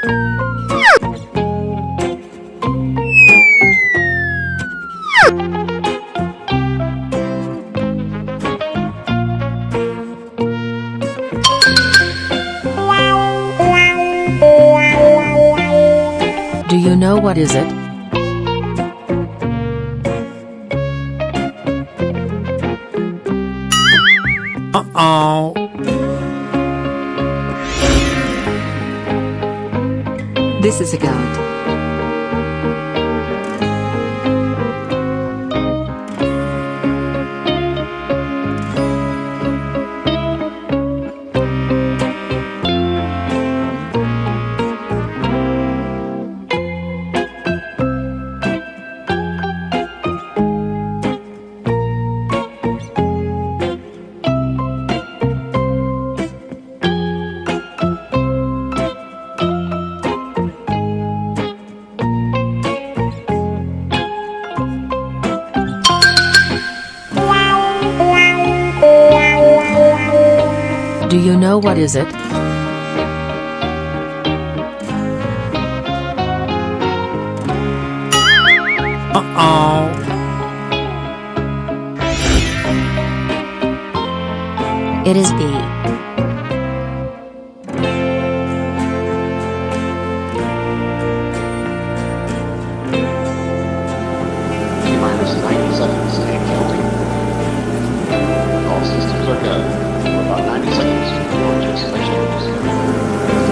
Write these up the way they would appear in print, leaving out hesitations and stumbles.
Do you know what is it? Uh-oh. This is a goat. Do you know what is it? Uh-oh. It is B. Minus 90 seconds and counting. All systems are go. We're about 90 seconds before geostationary.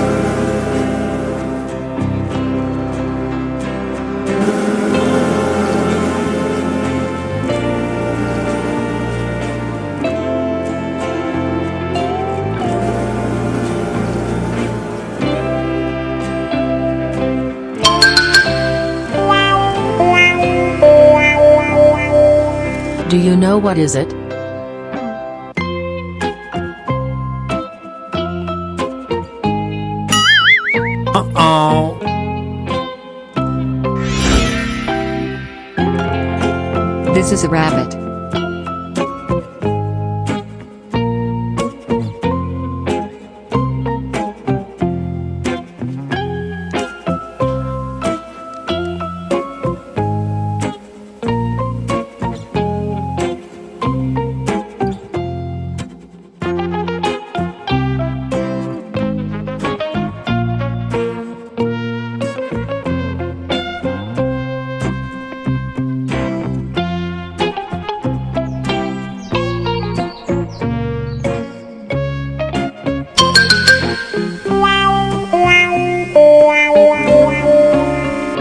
Do you know what is it? Uh-oh. This is a rabbit.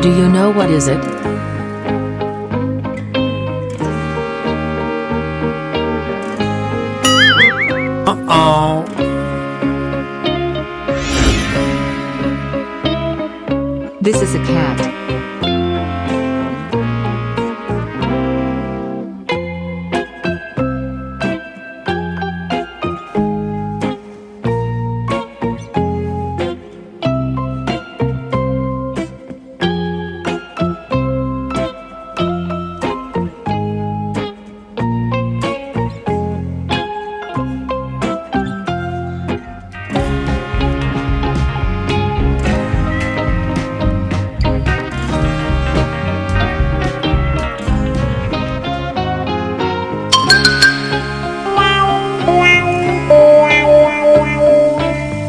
Do you know what is it? Uh-oh. This is a cat.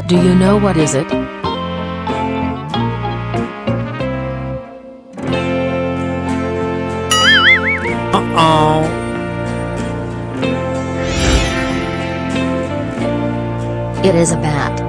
Do you know what is it? Uh-oh. It is a bat.